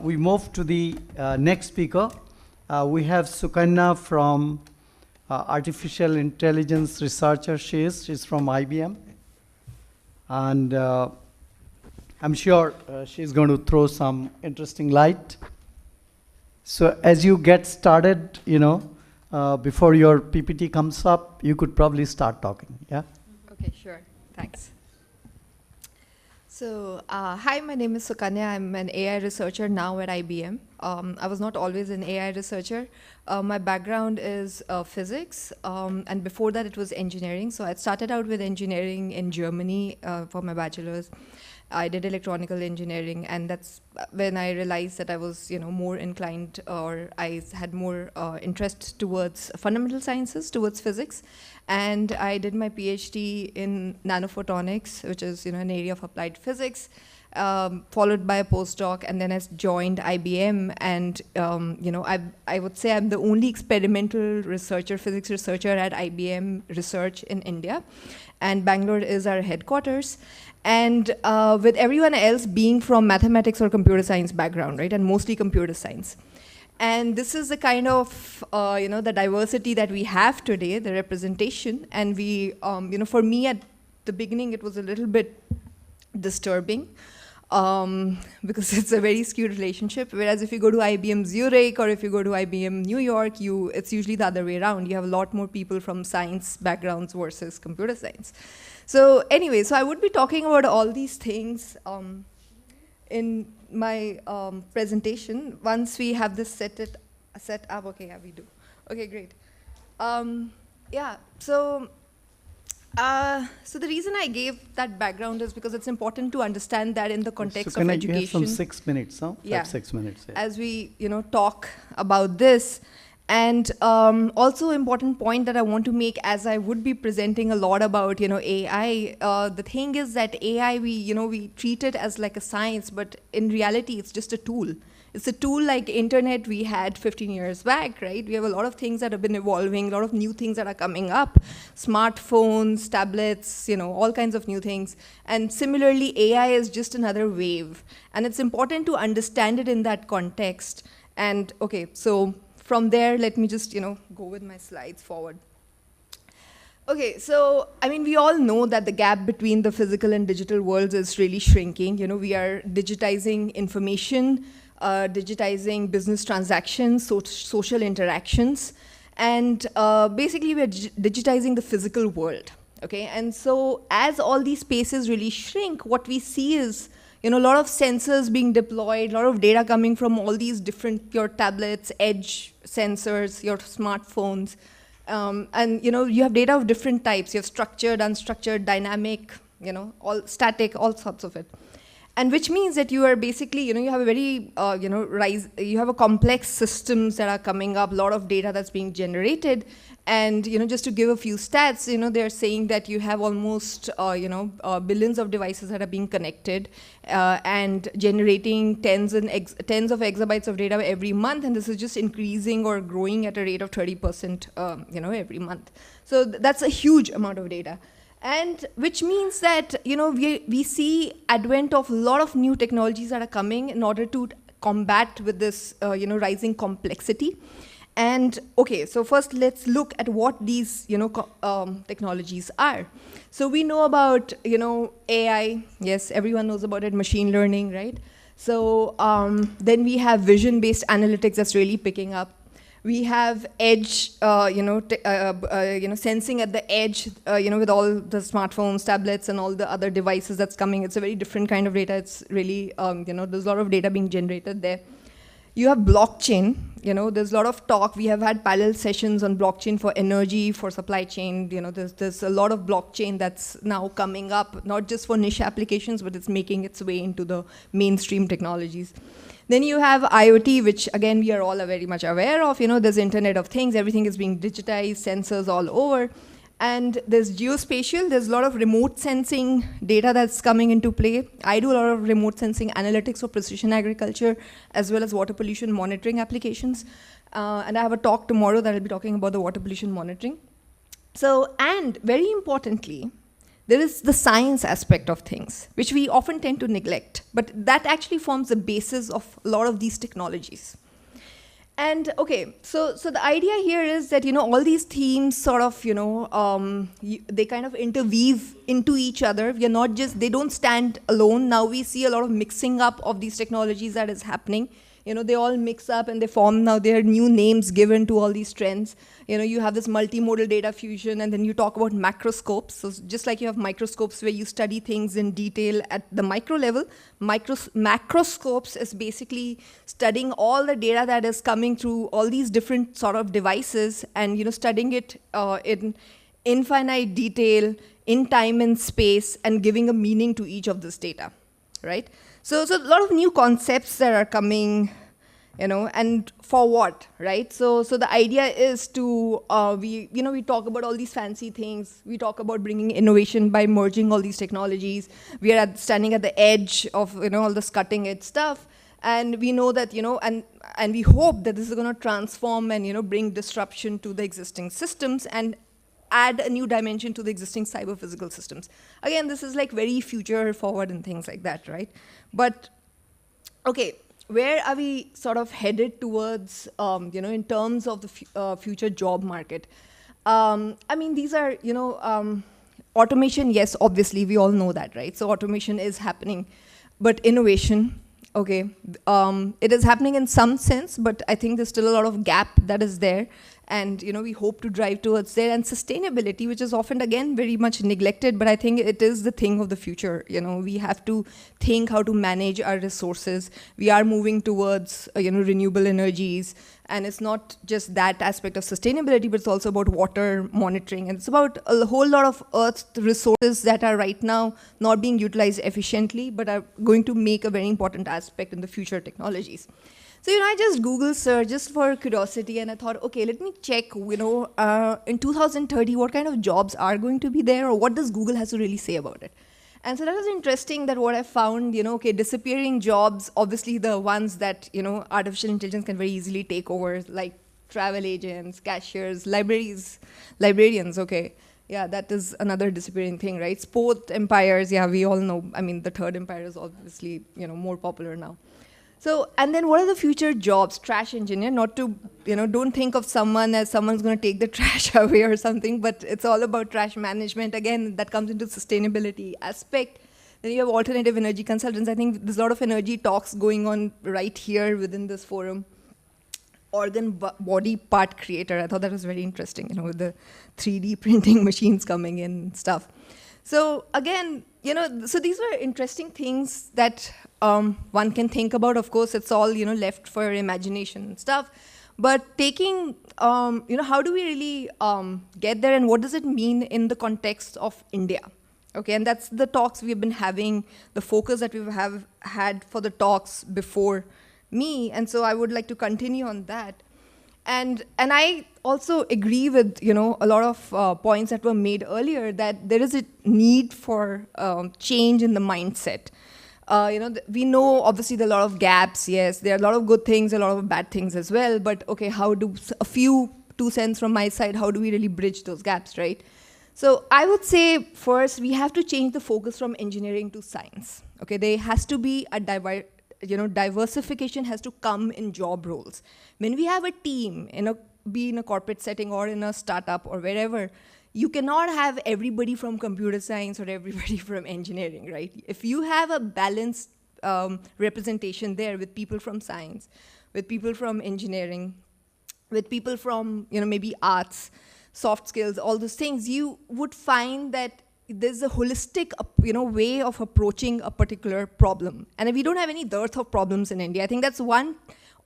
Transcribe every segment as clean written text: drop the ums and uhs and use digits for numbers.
we move to the next speaker. We have Sukanya from artificial intelligence researcher. She's from IBM. And I'm sure she's going to throw some interesting light. So as you get started, before your PPT comes up, you could probably start talking, yeah? Okay, sure, thanks. So, hi, my name is Sukanya. I'm an AI researcher now at IBM. I was not always an AI researcher. My background is physics, and before that it was engineering. So I started out with engineering in Germany for my bachelor's. I did electronical engineering, and that's when I realized that I was, more inclined, or I had more interest towards fundamental sciences, towards physics. And I did my PhD in nanophotonics, which is, an area of applied physics, followed by a postdoc, and then I joined IBM. And, I would say I'm the only experimental researcher, physics researcher at IBM Research in India. And Bangalore is our headquarters. And with everyone else being from mathematics or computer science background, right, and mostly computer science. And this is the kind of, the diversity that we have today, the representation. And we, for me at the beginning, it was a little bit disturbing because it's a very skewed relationship. Whereas if you go to IBM Zurich or if you go to IBM New York, it's usually the other way around. You have a lot more people from science backgrounds versus computer science. So anyway, so I would be talking about all these things in my presentation. Once we have this set up, okay, yeah, we do. Okay, great. So the reason I gave that background is because it's important to understand that in the context of education. You have some 6 minutes, huh? Yeah. 6 minutes. Yeah. As we, talk about this. And also important point that I want to make, as I would be presenting a lot about, AI, the thing is that AI, we treat it as like a science, but in reality, it's just a tool. It's a tool like internet we had 15 years back, right? We have a lot of things that have been evolving, a lot of new things that are coming up, smartphones, tablets, all kinds of new things. And similarly, AI is just another wave. And it's important to understand it in that context. And okay, so from there, let me just, go with my slides forward. Okay, so, we all know that the gap between the physical and digital worlds is really shrinking. We are digitizing information, digitizing business transactions, social interactions, and basically we are digitizing the physical world, okay? And so as all these spaces really shrink, what we see is a lot of sensors being deployed, a lot of data coming from all these different, your tablets, edge sensors, your smartphones. And you have data of different types. You have structured, unstructured, dynamic, all static, all sorts of it. And which means that you are basically, you have a very, you have a complex systems that are coming up, a lot of data that's being generated. And, just to give a few stats, they're saying that you have almost, billions of devices that are being connected and generating tens of exabytes of data every month. And this is just increasing or growing at a rate of 30%, every month. So that's a huge amount of data. And which means that, we see advent of a lot of new technologies that are coming in order to combat with this, rising complexity. And okay, so first let's look at what these, technologies are. So we know about, AI. Yes, everyone knows about it, machine learning, right? So then we have vision-based analytics that's really picking up. We have edge, sensing at the edge, with all the smartphones, tablets, and all the other devices that's coming. It's a very different kind of data. It's really, there's a lot of data being generated there. You have blockchain. There's a lot of talk. We have had parallel sessions on blockchain for energy, for supply chain. There's a lot of blockchain that's now coming up, not just for niche applications, but it's making its way into the mainstream technologies. Then you have IoT, which again, we are all very much aware of. There's Internet of Things, everything is being digitized, sensors all over. And there's geospatial, there's a lot of remote sensing data that's coming into play. I do a lot of remote sensing analytics for precision agriculture, as well as water pollution monitoring applications. And I have a talk tomorrow that I'll be talking about the water pollution monitoring. So, and very importantly, there is the science aspect of things, which we often tend to neglect. But that actually forms the basis of a lot of these technologies. And okay, so the idea here is that, all these themes sort of, they kind of interweave into each other. We are not just, they don't stand alone. Now we see a lot of mixing up of these technologies that is happening. They all mix up and they form now, there are new names given to all these trends. You have this multimodal data fusion, and then you talk about macroscopes. So just like you have microscopes where you study things in detail at the micro level, macroscopes is basically studying all the data that is coming through all these different sort of devices, and studying it in infinite detail, in time and space, and giving a meaning to each of this data, right? So a lot of new concepts that are coming, and for what, right? So the idea is to, we talk about all these fancy things. We talk about bringing innovation by merging all these technologies. We are standing at the edge of, all this cutting edge stuff. And we know that, and we hope that this is going to transform and, bring disruption to the existing systems and add a new dimension to the existing cyber-physical systems. Again, this is like very future forward and things like that, right? But, okay, where are we sort of headed towards, in terms of the future job market? I mean, these are, automation, yes, obviously, we all know that, right? So automation is happening, but innovation, okay, it is happening in some sense, but I think there's still a lot of gap that is there. And we hope to drive towards there. And sustainability, which is often, again, very much neglected, but I think it is the thing of the future. We have to think how to manage our resources. We are moving towards, renewable energies. And it's not just that aspect of sustainability, but it's also about water monitoring. And it's about a whole lot of Earth's resources that are right now not being utilized efficiently, but are going to make a very important aspect in the future technologies. So, I just Google search just for curiosity, and I thought, okay, let me check, in 2030, what kind of jobs are going to be there, or what does Google has to really say about it? And so that was interesting that what I found, okay, disappearing jobs, obviously the ones that, artificial intelligence can very easily take over, like travel agents, cashiers, librarians, okay. Yeah, that is another disappearing thing, right? Sport empires, yeah, we all know, I mean, the third empire is obviously, more popular now. So, and then what are the future jobs? Trash engineer, not to, don't think of someone as someone's going to take the trash away or something, but it's all about trash management. Again, that comes into sustainability aspect. Then you have alternative energy consultants. I think there's a lot of energy talks going on right here within this forum. Organ body part creator. I thought that was very interesting, with the 3D printing machines coming in and stuff. So again, so these were interesting things that one can think about. Of course, it's all, left for imagination and stuff. But taking, how do we really get there, and what does it mean in the context of India? Okay, and that's the talks we've been having, the focus that we have had for the talks before me. And so I would like to continue on that. And I also agree with, a lot of points that were made earlier, that there is a need for change in the mindset. We know, obviously, there are a lot of gaps, yes. There are a lot of good things, a lot of bad things as well. But, okay, how do a few 2 cents from my side, how do we really bridge those gaps, right? So I would say, first, we have to change the focus from engineering to science. Okay, there has to be a diversification has to come in job roles. When we have a team, be in a corporate setting or in a startup or wherever, you cannot have everybody from computer science or everybody from engineering, right? If you have a balanced representation there with people from science, with people from engineering, with people from, maybe arts, soft skills, all those things, you would find that there's a holistic, way of approaching a particular problem. And we don't have any dearth of problems in India. I think that's one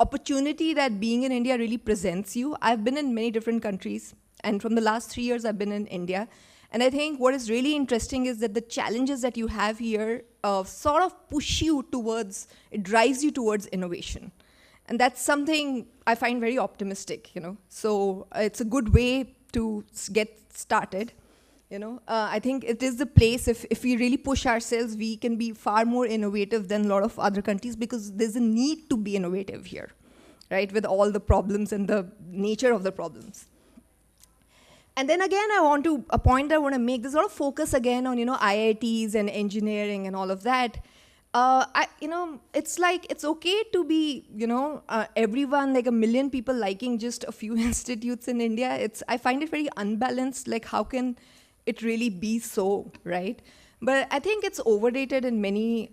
opportunity that being in India really presents you. I've been in many different countries, and from the last 3 years, I've been in India. And I think what is really interesting is that the challenges that you have here sort of push you towards, it drives you towards innovation. And that's something I find very optimistic, So it's a good way to get started. I think it is the place, if we really push ourselves, we can be far more innovative than a lot of other countries, because there's a need to be innovative here, right, with all the problems and the nature of the problems. And then again, a point I want to make, there's a lot of focus again on, IITs and engineering and all of that. It's like, it's okay to be, everyone, like a million people liking just a few institutes in India. I find it very unbalanced, like how can it really be so, right? But I think it's overrated in many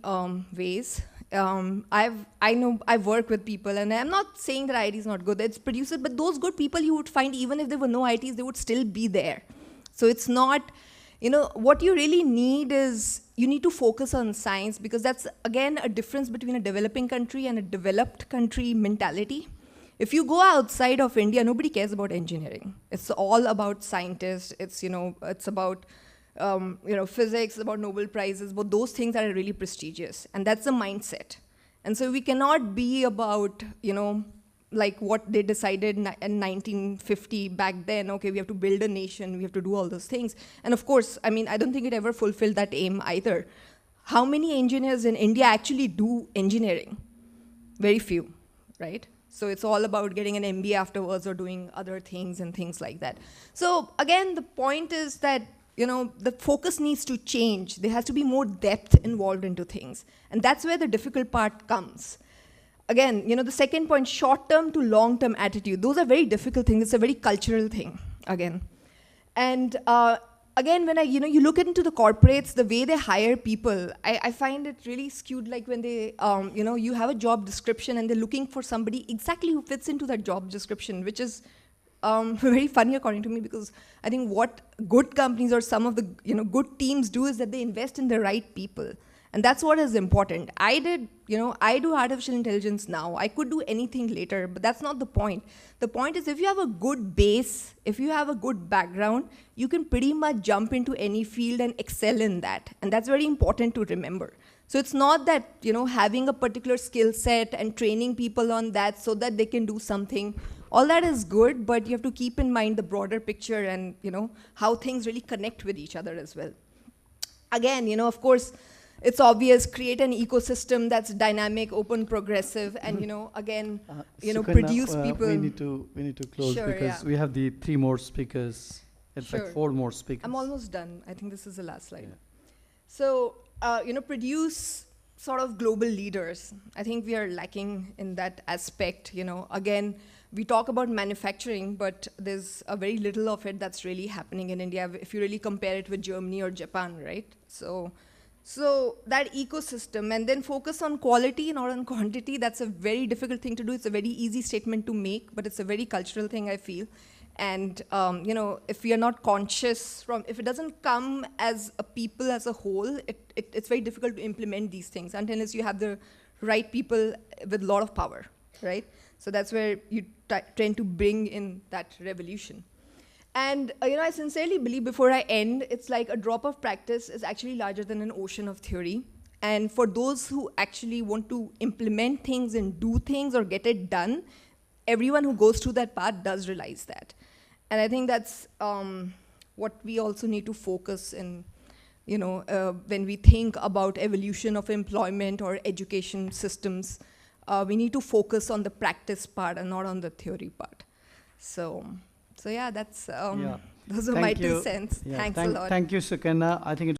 ways. I've worked with people, and I'm not saying that IT is not good, it's producers, but those good people you would find, even if there were no ITs, they would still be there. So it's not, what you really need is, you need to focus on science, because that's, again, a difference between a developing country and a developed country mentality. If you go outside of India, nobody cares about engineering. It's all about scientists, it's about physics, about Nobel Prizes, but those things are really prestigious, and that's the mindset. And so we cannot be about, like what they decided in 1950 back then, okay, we have to build a nation, we have to do all those things. And of course, I don't think it ever fulfilled that aim either. How many engineers in India actually do engineering? Very few, right? So it's all about getting an MBA afterwards or doing other things and things like that. So again, the point is that the focus needs to change. There has to be more depth involved into things. And that's where the difficult part comes. Again, the second point, short-term to long-term attitude. Those are very difficult things. It's a very cultural thing, again. And again, when you look into the corporates, the way they hire people, I find it really skewed, like when they, you have a job description and they're looking for somebody exactly who fits into that job description, which is very funny according to me, because I think what good companies or some of the good teams do is that they invest in the right people. And that's what is important. I do artificial intelligence now. I could do anything later, but that's not the point. The point is, if you have a good base, if you have a good background, you can pretty much jump into any field and excel in that. And that's very important to remember. So it's not that, having a particular skill set and training people on that so that they can do something. All that is good, but you have to keep in mind the broader picture and, how things really connect with each other as well. Again, of course, it's obvious, create an ecosystem that's dynamic, open, progressive, and, again, Sukanya, produce people. We need to close, Sure, because we have the 3 more speakers. In fact, 4 more speakers. I'm almost done. I think this is the last slide. Yeah. So, produce sort of global leaders. I think we are lacking in that aspect. Again, we talk about manufacturing, but there's a very little of it that's really happening in India if you really compare it with Germany or Japan, right? So that ecosystem, and then focus on quality, not on quantity. That's a very difficult thing to do. It's a very easy statement to make, but it's a very cultural thing, I feel. And if we are not conscious if it doesn't come as a people as a whole, it's very difficult to implement these things unless you have the right people with a lot of power, right? So that's where you tend to bring in that revolution. And I sincerely believe, before I end, it's like a drop of practice is actually larger than an ocean of theory. And for those who actually want to implement things and do things or get it done, everyone who goes through that path does realize that. And I think that's what we also need to focus in, when we think about evolution of employment or education systems. We need to focus on the practice part and not on the theory part. So yeah, that's those are my 2 cents. Yeah, Thanks a lot. Thank you, Sukanya. I think